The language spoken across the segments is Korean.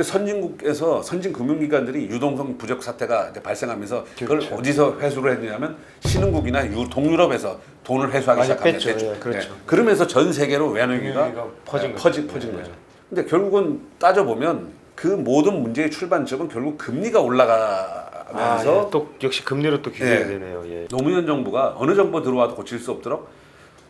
선진국에서 선진 금융기관들이 유동성 부족 사태가 이제 발생하면서 그걸 그렇죠. 어디서 회수를 했냐면 신흥국이나 동유럽에서 돈을 회수하기 많이 시작합니다. 뺐죠. 예, 그렇죠. 그러면서 전 세계로 외환위기가 퍼진 퍼진 거죠. 거죠. 근데 결국은 따져보면 그 모든 문제의 출발점은 결국 금리가 올라가면서 또 역시 금리로 또 규제가 되네요. 예. 노무현 정부가 어느 정부 들어와도 고칠 수 없도록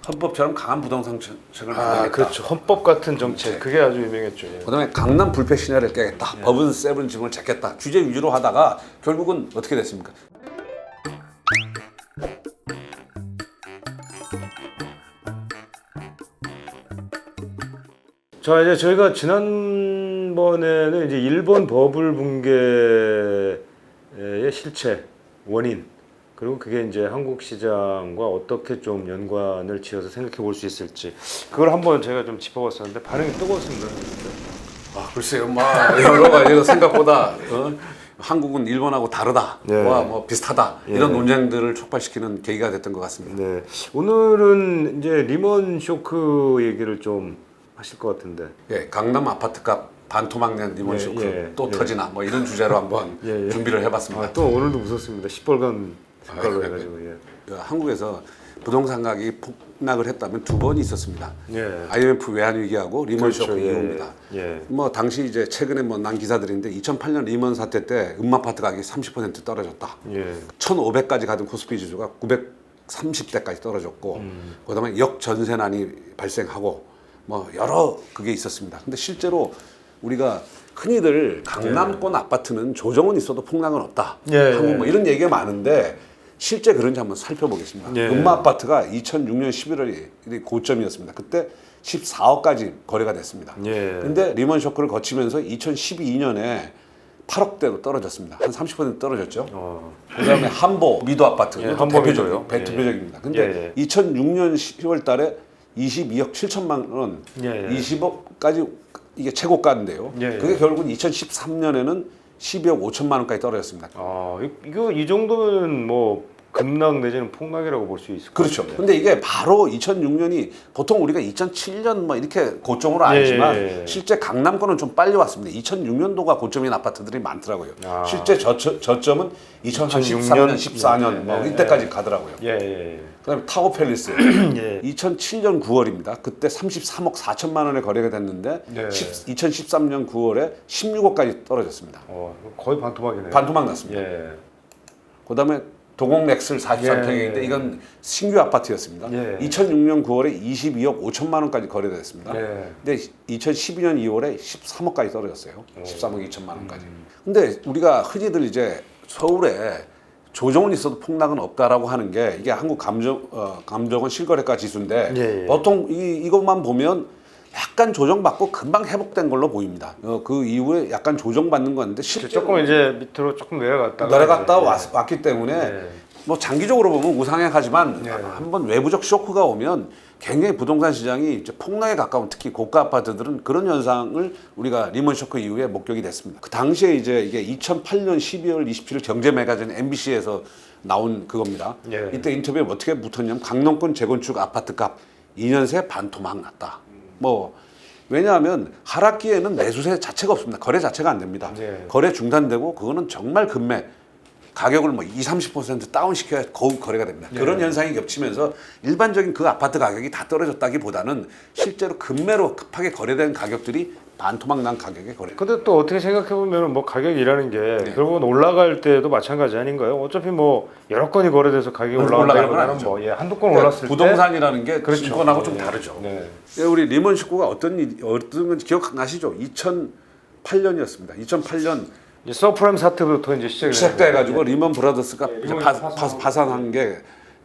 헌법처럼 강한 부동산 정책을 만들겠다. 그렇죠. 헌법 같은 정책 그게 아주 유명했죠. 예. 그다음에 강남 불패 신화를 깨겠다. 법은 세븐 징을 잡겠다. 규제 위주로 하다가 결국은 어떻게 됐습니까? 자, 이제 저희가 지난번에는 이제 일본 버블 붕괴의 실체, 원인, 그리고 그게 이제 한국 시장과 어떻게 좀 연관을 지어서 생각해 볼 수 있을지 그걸 한번 제가 좀 짚어봤었는데 반응이 뜨거웠습니다. 글쎄요, 여러 가지가 생각보다 한국은 일본하고 다르다, 네. 뭐 비슷하다 이런 논쟁들을 촉발시키는 계기가 됐던 것 같습니다. 네, 오늘은 이제 리먼 쇼크 얘기를 좀 하실 것 같은데. 예, 강남 아파트값 반토막 낸 리먼 쇼크 또 터지나 뭐 이런 주제로 한번 준비를 해봤습니다. 또 오늘도 무섭습니다. 시뻘건 색깔로 해가지고. 한국에서 부동산 가격이 폭락을 했다면 두 번이 있었습니다. IMF 외환 위기하고 리먼 쇼크 이후입니다. 뭐 당시 이제 최근에 난 기사들인데 2008년 리먼 사태 때 음아파트 가격이 30% 떨어졌다. 1,500까지 가던 코스피 지수가 930대까지 떨어졌고, 그다음에 역전세난이 발생하고 뭐 여러 그게 있었습니다. 근데 실제로 우리가 흔히들 강남권 아파트는 조정은 있어도 폭락은 없다. 한국 뭐 이런 얘기가 많은데 실제 그런지 한번 살펴보겠습니다. 음마 아파트가 2006년 11월이 고점이었습니다. 그때 14억까지 거래가 됐습니다. 근데 리먼 쇼크를 거치면서 2012년에 8억대로 떨어졌습니다. 한 30% 떨어졌죠. 그다음에 한보 미도 아파트 이것도 대표적입니다. 근데 2006년 10월 달에 22억 7천만 원, 20억까지 이게 최고가인데요. 그게 결국은 2013년에는 12억 5천만 원까지 떨어졌습니다. 이거 이 정도면 뭐 급락 내지는 폭락이라고 볼 수 있을 것 그렇죠. 같은데. 근데 이게 바로 2006년이 보통 우리가 2007년 뭐 이렇게 고점으로 알지만 실제 강남권은 좀 빨리 왔습니다. 2006년도가 고점인 아파트들이 많더라고요. 실제 저점은 2013년, 14년 뭐 이때까지 가더라고요. 그다음에 타워 팰리스 2007년 9월입니다. 그때 33억 4천만 원에 거래가 됐는데 2013년 9월에 16억까지 떨어졌습니다. 거의 반토막이네요. 반토막 났습니다. 그다음에 도곡 넥슬 43평인데 이건 신규 아파트였습니다. 2006년 9월에 22억 5천만 원까지 거래됐습니다. 근데 2012년 2월에 13억까지 떨어졌어요. 13억 2천만 원까지. 근데 우리가 흔히들 이제 서울에 조정은 있어도 폭락은 없다라고 하는 게 이게 한국 감정원 실거래가 지수인데 보통 이것만 보면 약간 조정받고 금방 회복된 걸로 보입니다. 그 이후에 약간 조정받는 건데 실제로 조금 이제 밑으로 조금 내려갔다 왔기 때문에 뭐 장기적으로 보면 우상향하지만 한번 외부적 쇼크가 오면 굉장히 부동산 시장이 이제 폭락에 가까운 특히 고가 아파트들은 그런 현상을 우리가 리먼 쇼크 이후에 목격이 됐습니다. 그 당시에 이제 이게 2008년 12월 27일 경제 매거진 MBC에서 나온 그겁니다. 이때 인터뷰에 어떻게 붙었냐면 강남권 재건축 아파트 값 2년 새 반토막 났다. 뭐 왜냐하면 하락기에는 매수세 자체가 없습니다. 거래 자체가 안 됩니다. 거래 중단되고 그거는 정말 급매 가격을 뭐 20-30% 다운시켜야 거의 거래가 됩니다. 그런 현상이 겹치면서 일반적인 그 아파트 가격이 다 떨어졌다기보다는 실제로 급매로 급하게 거래된 가격들이 반토막 난 가격에 거래. 근데 또 어떻게 생각해 보면 뭐 가격이라는 게 결국은 올라갈 때도 마찬가지 아닌가요? 어차피 뭐 여러 건이 거래돼서 가격이 올라간다기보다는 뭐 한두 건 올랐을 부동산이라는 게 그렇죠. 증권하고 좀 다르죠. 우리 리먼 쇼크가 어떤 건지 기억나시죠? 2008년이었습니다. 2008년 서프라임 사태부터 이제 시작돼가지고 리먼 브라더스가 파산한 게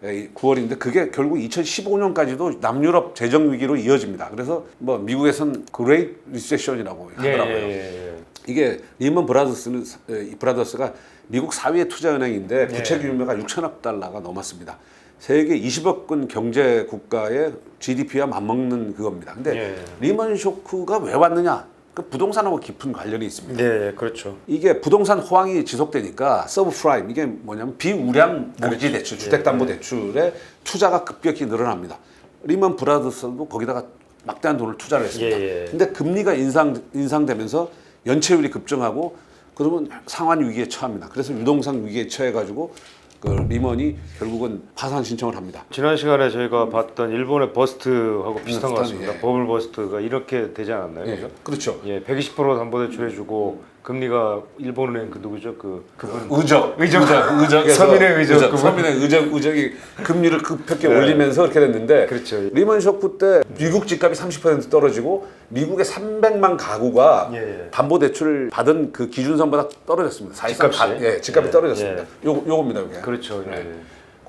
9월인데 그게 결국 2015년까지도 남유럽 재정 위기로 이어집니다. 그래서 뭐 미국에서는 그레이트 리세션이라고 하더라고요. 이게 리먼 브라더스가 미국 4위의 투자은행인데 부채 규모가 6천억 달러가 넘었습니다. 세계 20억권 경제 국가의 GDP와 맞먹는 그겁니다. 근데 리먼 쇼크가 왜 왔느냐? 그 부동산하고 깊은 관련이 있습니다. 그렇죠. 이게 부동산 호황이 지속되니까 서브프라임 이게 뭐냐면 비우량 모기지 대출, 주택담보대출에 투자가 급격히 늘어납니다. 리먼 브라더스도 거기다가 막대한 돈을 투자를 했습니다. 근데 금리가 인상되면서 연체율이 급증하고 그러면 상환 위기에 처합니다. 그래서 유동성 위기에 처해가지고 그 리먼이 결국은 파산 신청을 합니다. 지난 시간에 저희가 봤던 일본의 버스트하고 비슷한 것 같습니다. 예. 버블 버스트가 이렇게 되지 않았나요? 예, 그죠? 그렇죠. 예, 120% 담보대출해주고 금리가 일본은행 그 누구죠? 그분 의적. 서민의 의적. 서민의 의적이 금리를 급격히 올리면서 그렇게 됐는데 그렇죠. 리먼 쇼크 때 미국 집값이 30% 떨어지고 미국의 300만 가구가 담보 대출을 받은 그 기준선보다 떨어졌습니다. 사실상 집값이? 집값이 떨어졌습니다. 요겁니다, 이게. 그렇죠.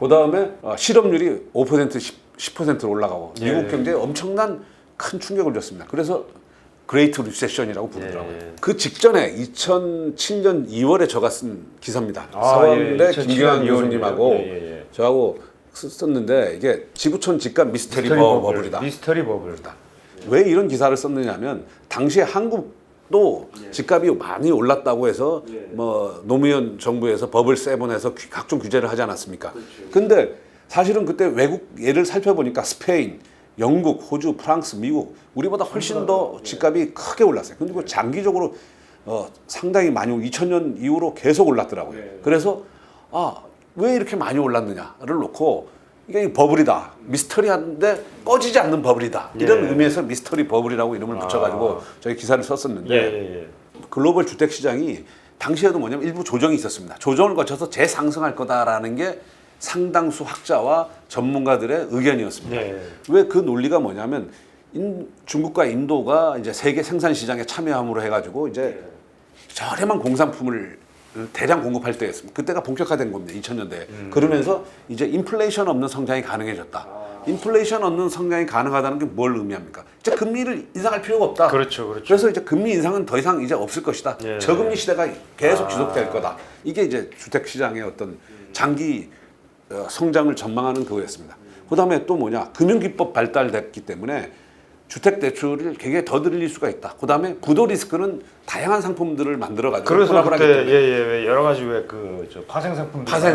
그다음에 실업률이 5% 10%로 올라가고 미국 경제에 엄청난 큰 충격을 줬습니다. 그래서 그레이트 리세션이라고 부르더라고요. 그 직전에 2007년 2월에 저가 쓴 기사입니다. 서울대 김경환 교수님하고 저하고 썼는데 이게 지구촌 집값 미스터리 버블이다. 미스터리 버블이다. 왜 이런 기사를 썼느냐면 당시에 한국도 집값이 많이 올랐다고 해서 뭐 노무현 정부에서 버블 세븐에서 각종 규제를 하지 않았습니까? 근데 사실은 그때 외국 예를 살펴보니까 스페인, 영국, 호주, 프랑스, 미국 우리보다 훨씬 더 집값이 크게 올랐어요. 그리고 장기적으로 상당히 많이 2000년 이후로 계속 올랐더라고요. 그래서 왜 이렇게 많이 올랐느냐를 놓고 이게 버블이다. 미스터리한데 꺼지지 않는 버블이다. 이런 의미에서 미스터리 버블이라고 이름을 붙여가지고 저희 기사를 썼었는데 글로벌 주택 시장이 당시에도 뭐냐면 일부 조정이 있었습니다. 조정을 거쳐서 재상승할 거다라는 게 상당수 학자와 전문가들의 의견이었습니다. 왜 그 논리가 뭐냐면 중국과 인도가 이제 세계 생산 시장에 참여함으로 해가지고 이제 저렴한 공산품을 대량 공급할 때였습니다. 그때가 본격화된 겁니다. 2000년대에. 그러면서 이제 인플레이션 없는 성장이 가능해졌다. 인플레이션 없는 성장이 가능하다는 게 뭘 의미합니까? 이제 금리를 인상할 필요가 없다. 그렇죠. 그래서 이제 금리 인상은 더 이상 이제 없을 것이다. 저금리 시대가 계속 지속될 거다. 이게 이제 주택 시장의 어떤 장기 성장을 전망하는 그거였습니다. 그다음에 또 뭐냐? 금융기법 발달됐기 때문에 주택 대출을 굉장히 더 늘릴 수가 있다. 그다음에 부도 리스크는 다양한 상품들을 만들어 가지고 그래서 그때 여러 가지 파생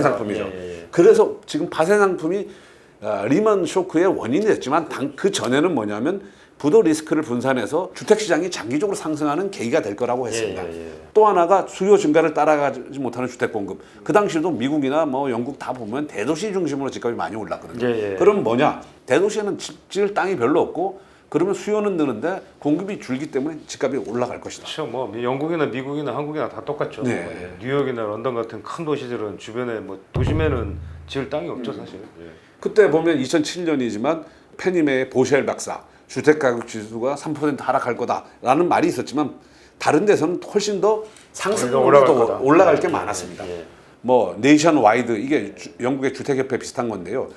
상품이죠. 그래서 지금 파생 상품이 리먼 쇼크의 원인이 됐지만 그 전에는 뭐냐면 부도 리스크를 분산해서 주택 시장이 장기적으로 상승하는 계기가 될 거라고 했습니다. 또 하나가 수요 증가를 따라가지 못하는 주택 공급. 그 당시에도 미국이나 뭐 영국 다 보면 대도시 중심으로 집값이 많이 올랐거든요. 그럼 뭐냐? 대도시에는 집 지을 땅이 별로 없고 그러면 수요는 느는데 공급이 줄기 때문에 집값이 올라갈 것이다. 그렇죠. 뭐 영국이나 미국이나 한국이나 다 똑같죠. 뉴욕이나 런던 같은 큰 도시들은 주변에 뭐 도심에는 지을 땅이 없죠, 사실. 그때 보면 2007년이지만 페니메의 보셸 박사 주택가격 지수가 3% 하락할 거다라는 말이 있었지만 다른 데서는 훨씬 더 상승률도 올라갈 게 많았습니다. 뭐 네이션 와이드 이게 영국의 주택협회 비슷한 건데요.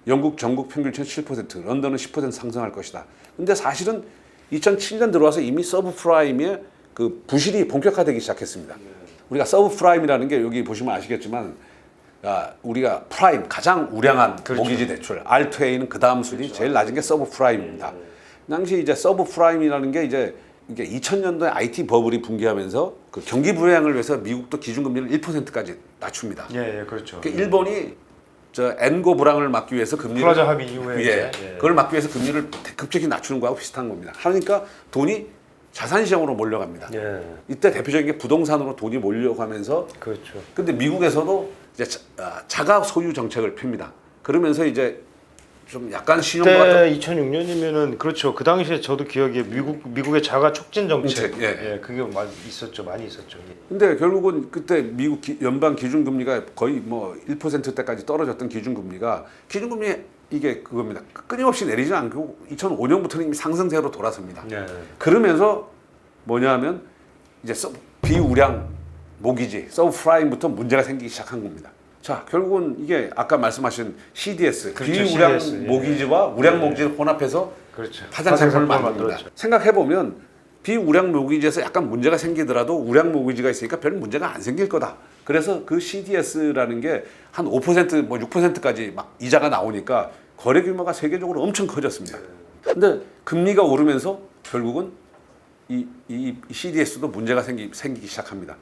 영국 전국 평균치는 7%, 런던은 10% 상승할 것이다. 근데 사실은 2007년 들어와서 이미 서브프라임의 그 부실이 본격화되기 시작했습니다. 우리가 서브프라임이라는 게 여기 보시면 아시겠지만 우리가 프라임 가장 우량한 모기지 대출, R2A는 그 다음 순위 제일 낮은 게 서브프라임입니다. 당시 이제 서브프라임이라는 게 이제 이게 2000년도에 IT 버블이 붕괴하면서 그 경기 부양을 위해서 미국도 기준금리를 1%까지 낮춥니다. 그렇죠. 그러니까 일본이 엔고 불황을 막기 위해서 금리를 플라자 합의 이후에 그걸 막기 위해서 금리를 급격히 낮추는 거하고 비슷한 겁니다. 하니까 돈이 자산 시장으로 몰려갑니다. 이때 대표적인 게 부동산으로 돈이 몰려가면서 그렇죠. 근데 미국에서도 이제 자가 소유 정책을 펴니다. 그러면서 이제 좀 약간 신용과 2006년이면은 그렇죠. 그 당시에 저도 기억에 미국의 자가 촉진 정책 그게 많이 있었죠. 근데 결국은 그때 미국 연방 기준금리가 거의 뭐 1%대까지 떨어졌던 기준금리가 이게 그겁니다. 끊임없이 내리지 않고 2005년부터는 이미 상승세로 돌아섭니다. 그러면서 뭐냐면 이제 비우량 모기지 서브프라임부터 문제가 생기기 시작한 겁니다. 자, 결국은 이게 아까 말씀하신 CDS, 비우량 모기지와 우량 모기지를 혼합해서 파생 상품을 만듭니다. 생각해보면 비우량 모기지에서 약간 문제가 생기더라도 우량 모기지가 있으니까 별 문제가 안 생길 거다. 그래서 그 CDS라는 게 한 5%, 뭐 6%까지 막 이자가 나오니까 거래 규모가 세계적으로 엄청 커졌습니다. 근데 금리가 오르면서 결국은 이 CDS도 문제가 생기기 시작합니다.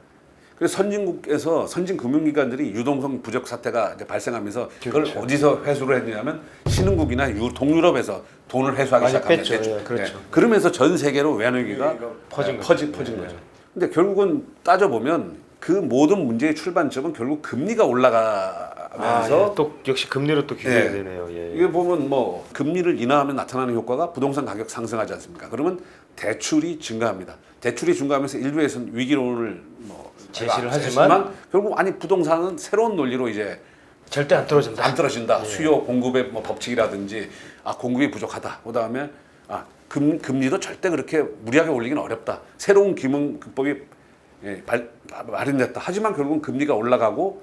그래서 선진국에서 선진 금융기관들이 유동성 부족 사태가 이제 발생하면서 그걸 어디서 회수를 했냐면 신흥국이나 동유럽에서 돈을 회수하기 시작합니다. 그렇죠. 그러면서 전 세계로 외환위기가 퍼진 거죠. 근데 결국은 따져보면 그 모든 문제의 출발점은 결국 금리가 올라가면서 또 역시 금리로 또 규제가 되네요. 예. 이게 보면 뭐 금리를 인하하면 나타나는 효과가 부동산 가격 상승하지 않습니까? 그러면 대출이 증가합니다. 대출이 증가하면서 일부에서는 위기론을 뭐 제시를 하지만 결국 아니 부동산은 새로운 논리로 이제 절대 안 떨어진다. 안 떨어진다. 수요 공급의 뭐 법칙이라든지 공급이 부족하다. 그다음에 금리도 절대 그렇게 무리하게 올리기는 어렵다. 새로운 금융법이 마련됐다. 하지만 결국은 금리가 올라가고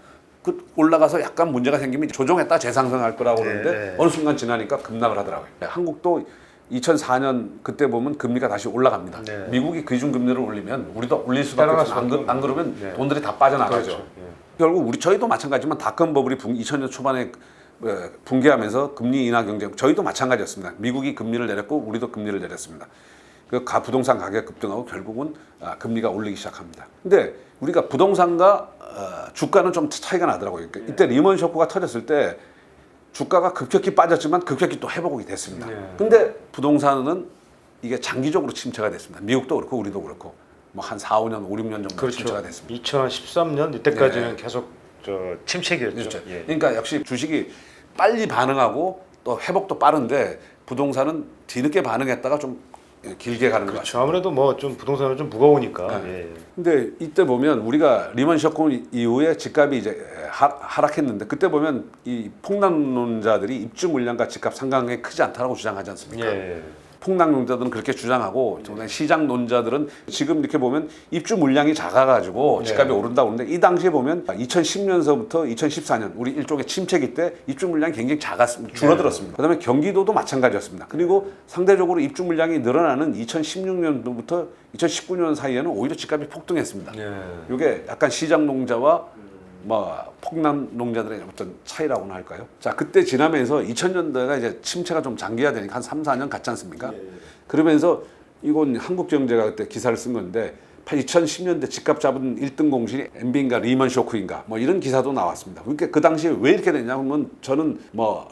올라가서 약간 문제가 생기면 조정했다 재상승할 거라고 그러는데 어느 순간 지나니까 급락을 하더라고요. 한국도 2004년 그때 보면 금리가 다시 올라갑니다. 미국이 기준금리를 올리면 우리도 올릴 수밖에 없어요. 안 그러면 돈들이 다 빠져나가죠. 그렇죠. 결국 저희도 마찬가지지만 닷컴 버블이 2000년 초반에 붕괴하면서 금리 인하 경쟁 저희도 마찬가지였습니다. 미국이 금리를 내렸고 우리도 금리를 내렸습니다. 그 부동산 가격 급등하고 결국은 금리가 올리기 시작합니다. 근데 우리가 부동산과 주가는 좀 차이가 나더라고요. 이때 리먼 쇼크가 터졌을 때 주가가 급격히 빠졌지만 급격히 또 회복이 됐습니다. 근데 부동산은 이게 장기적으로 침체가 됐습니다. 미국도 그렇고 우리도 그렇고 뭐 한 4, 5년, 5, 6년 정도 그렇죠. 침체가 됐습니다. 2013년 이때까지는 계속 침체기였죠. 그렇죠. 그러니까 역시 주식이 빨리 반응하고 또 회복도 빠른데 부동산은 뒤늦게 반응했다가 좀 길게 가는 것 같아요. 아무래도 뭐 좀 부동산은 좀 무거우니까. 근데 이때 보면 우리가 리먼 쇼크 이후에 집값이 이제 하락했는데 그때 보면 이 폭락론자들이 입주 물량과 집값 상관관계 크지 않다라고 주장하지 않습니까? 폭락론자들은 그렇게 주장하고 시장 논자들은 지금 이렇게 보면 입주 물량이 작아가지고 집값이 오른다고 그러는데 이 당시에 보면 2010년서부터 2014년 우리 일종의 침체기 때 입주 물량이 굉장히 줄어들었습니다. 그다음에 경기도도 마찬가지였습니다. 그리고 상대적으로 입주 물량이 늘어나는 2016년부터 2019년 사이에는 오히려 집값이 폭등했습니다. 이게 약간 시장 농자와 폭락 농자들의 어떤 차이라고나 할까요? 자, 그때 지나면서 2000년대가 이제 침체가 좀 장기화되니까 한 3, 4년 갔지 않습니까? 그러면서 이건 한국경제가 그때 기사를 쓴 건데 2010년대 집값 잡은 1등 공신이 MB인가 리먼 쇼크인가 뭐 이런 기사도 나왔습니다. 그러니까 그 당시에 왜 이렇게 됐냐면 저는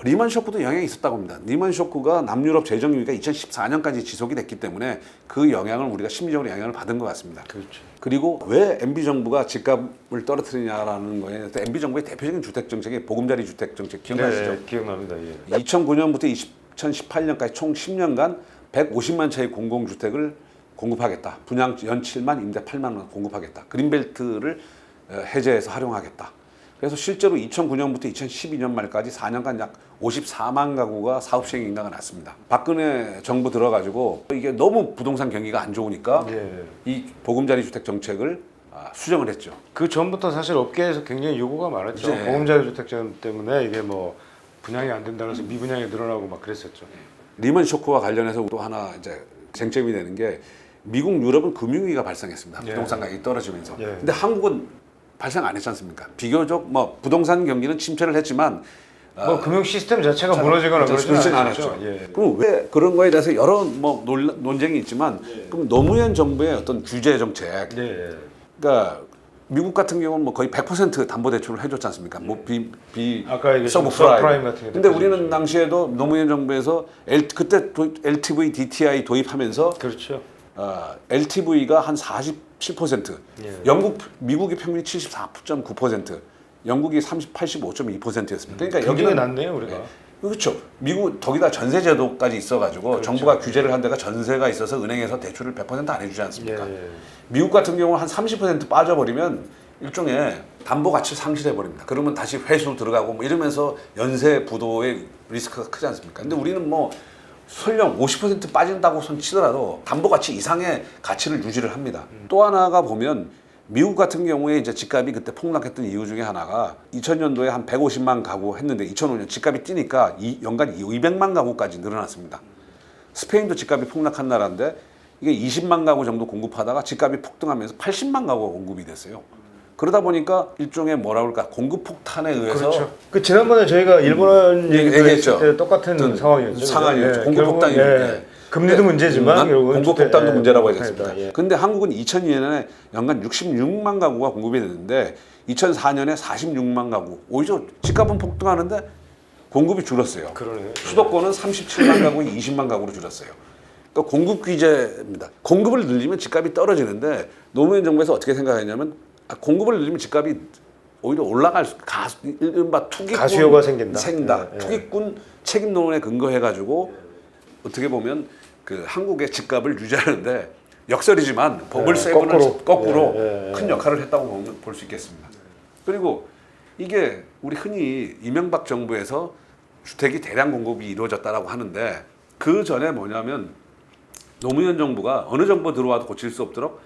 리먼 쇼크도 영향이 있었다고 봅니다. 리먼 쇼크가 남유럽 재정 위기가 2014년까지 지속이 됐기 때문에 그 영향을 우리가 심리적으로 영향을 받은 것 같습니다. 그렇죠. 그리고 왜 MB 정부가 집값을 떨어뜨리냐라는 거에 MB 정부의 대표적인 주택 정책이 보금자리 주택 정책 기억나시죠? 네, 기억납니다. 2009년부터 2018년까지 총 10년간 150만 채의 공공주택을 공급하겠다. 분양 연 7만, 임대 8만 원 공급하겠다. 그린벨트를 해제해서 활용하겠다. 그래서 실제로 2009년부터 2012년 말까지 4년간 약 54만 가구가 사업 시행 인가가 났습니다. 박근혜 정부 들어가지고 이게 너무 부동산 경기가 안 좋으니까 이 보금자리 주택 정책을 수정을 했죠. 그 전부터 사실 업계에서 굉장히 요구가 많았죠. 보금자리 주택 때문에 이게 뭐 분양이 안 된다고 해서 미분양이 늘어나고 막 그랬었죠. 리먼 쇼크와 관련해서 또 하나 이제 쟁점이 되는 게 미국, 유럽은 금융위기가 발생했습니다. 부동산 가격이 떨어지면서. 근데 한국은 발생 안 했지 않습니까? 비교적 부동산 경기는 침체를 했지만 금융 시스템 자체가 무너지거나 그러진 않았죠. 그럼 왜 그런 거에 대해서 여러 논쟁이 있지만 그럼 노무현 정부의 어떤 규제 정책, 그러니까 미국 같은 경우는 거의 100% 담보 대출을 해줬지 않습니까? 아까 이게 서브프라임 같은 게. 근데 우리는 당시에도 노무현 정부에서 그때 LTV, DTI 도입하면서 그렇죠. LTV가 한 47%, 미국이 평균이 74.9%, 영국이 85.2%였습니다. 그러니까 여기가 낮네요, 우리가. 그렇죠. 미국 거기다 전세 제도까지 있어가지고 정부가 규제를 한 데가 전세가 있어서 은행에서 대출을 100% 안 해주지 않습니까? 미국 같은 경우는 한 30% 빠져버리면 일종의 담보 가치를 상실해 버립니다. 그러면 다시 회수 들어가고 이러면서 연쇄 부도의 리스크가 크지 않습니까? 근데 우리는 설령 50% 빠진다고 손 치더라도 담보 가치 이상의 가치를 유지를 합니다. 또 하나가 보면 미국 같은 경우에 이제 집값이 그때 폭락했던 이유 중에 하나가 2000년도에 한 150만 가구 했는데 2005년 집값이 뛰니까 연간 200만 가구까지 늘어났습니다. 스페인도 집값이 폭락한 나라인데 이게 20만 가구 정도 공급하다가 집값이 폭등하면서 80만 가구가 공급이 됐어요. 그러다 보니까 일종의 공급 폭탄에 의해서 그렇죠. 지난번에 저희가 일본 얘기했을 때 똑같은 상황이었죠. 공급 폭탄이 금리도 문제지만 공급 폭탄도 문제라고 했습니다. 그런데 한국은 2002년에 연간 66만 가구가 공급이 됐는데 2004년에 46만 가구. 오히려 집값은 폭등하는데 공급이 줄었어요. 그러네요. 수도권은 37만 가구에 20만 가구로 줄었어요. 그러니까 공급 규제입니다. 공급을 늘리면 집값이 떨어지는데 노무현 정부에서 어떻게 생각했냐면 공급을 늘리면 집값이 오히려 올라갈 이른바 투기꾼 가수요가 생긴다. 예. 투기꾼 책임론에 근거해가지고 어떻게 보면 그 한국의 집값을 유지하는데 역설이지만 버블 세븐을 거꾸로 큰 역할을 했다고 볼 수 있겠습니다. 그리고 이게 우리 흔히 이명박 정부에서 주택이 대량 공급이 이루어졌다라고 하는데 그 전에 뭐냐면 노무현 정부가 어느 정부 들어와도 고칠 수 없도록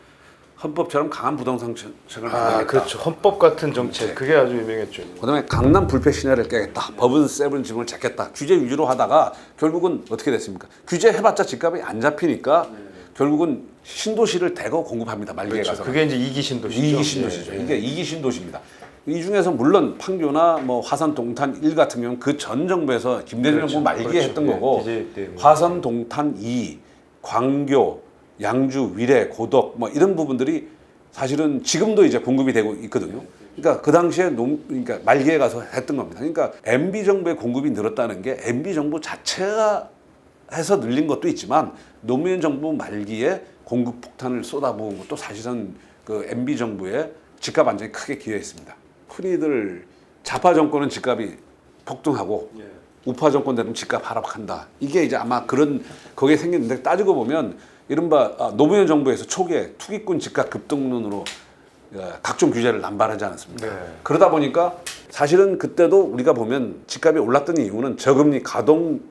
헌법처럼 강한 부동산 정책을 만들겠다. 그렇죠. 헌법 같은 정책. 그게 아주 유명했죠. 그다음에 강남 불패 신화를 깨겠다. 법은 세븐 지붕을 잡겠다. 규제 위주로 하다가 결국은 어떻게 됐습니까? 규제 해봤자 집값이 안 잡히니까 결국은 신도시를 대거 공급합니다. 말기에 그렇죠. 가서. 그게 이제 이기 신도시죠. 이기 신도시죠. 이게 이기 신도시입니다. 이 중에서 물론 판교나 뭐 화산 동탄 1 같은 경우는 그 전 정부에서 김대중 정부 말기에 했던 거고 화산 동탄 2, 광교, 양주, 위례, 고덕 뭐 이런 부분들이 사실은 지금도 이제 공급이 되고 있거든요. 그러니까 그 당시에 그러니까 말기에 가서 했던 겁니다. 그러니까 MB 정부의 공급이 늘었다는 게 MB 정부 자체가 해서 늘린 것도 있지만 노무현 정부 말기에 공급 폭탄을 쏟아부은 것도 사실은 그 MB 정부의 집값 안정에 크게 기여했습니다. 흔히들 좌파 정권은 집값이 폭등하고 우파 정권 되면 집값 하락한다. 이게 이제 아마 그런 거기에 생겼는데 따지고 보면 이른바 노무현 정부에서 초기에 투기꾼 집값 급등론으로 각종 규제를 남발하지 않았습니까? 그러다 보니까 사실은 그때도 우리가 보면 집값이 올랐던 이유는 저금리 가동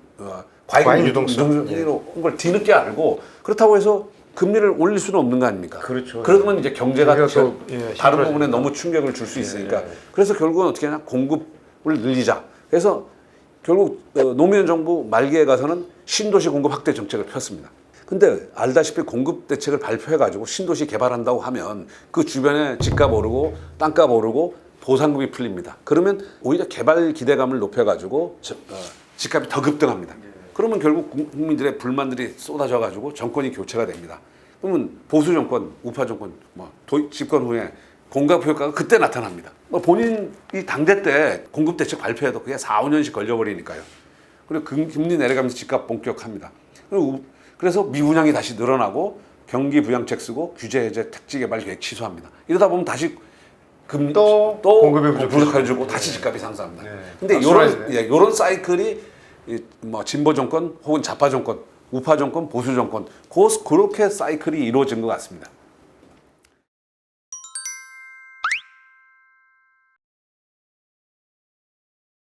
과잉 유동성으로 온 걸 뒤늦게 알고 그렇다고 해서 금리를 올릴 수는 없는 거 아닙니까? 그렇죠. 그러면 이제 경제가 다른 부분에 힘들어진다. 너무 충격을 줄 수 있으니까 그래서 결국은 어떻게 하냐 공급을 늘리자. 그래서 결국 노무현 정부 말기에 가서는 신도시 공급 확대 정책을 폈습니다. 근데 알다시피 공급 대책을 발표해가지고 신도시 개발한다고 하면 그 주변에 집값 오르고 땅값 오르고 보상금이 풀립니다. 그러면 오히려 개발 기대감을 높여가지고 집값이 더 급등합니다. 그러면 결국 국민들의 불만들이 쏟아져가지고 정권이 교체가 됩니다. 그러면 보수 정권, 우파 정권, 뭐 집권 후에 공급 효과가 그때 나타납니다. 뭐 본인이 당대 때 공급 대책 발표해도 그게 4, 5년씩 걸려버리니까요. 그리고 금리 내려가면서 집값 본격합니다. 그래서 미분양이 다시 늘어나고 경기 부양책 쓰고 규제 해제 택지 개발 계획 취소합니다. 이러다 보면 다시 금리 또 공급이 부족해지고 다시 집값이 상승합니다. 근데 이런 사이클이 뭐 진보 정권 혹은 좌파 정권, 우파 정권, 보수 정권 그렇게 사이클이 이루어진 것 같습니다.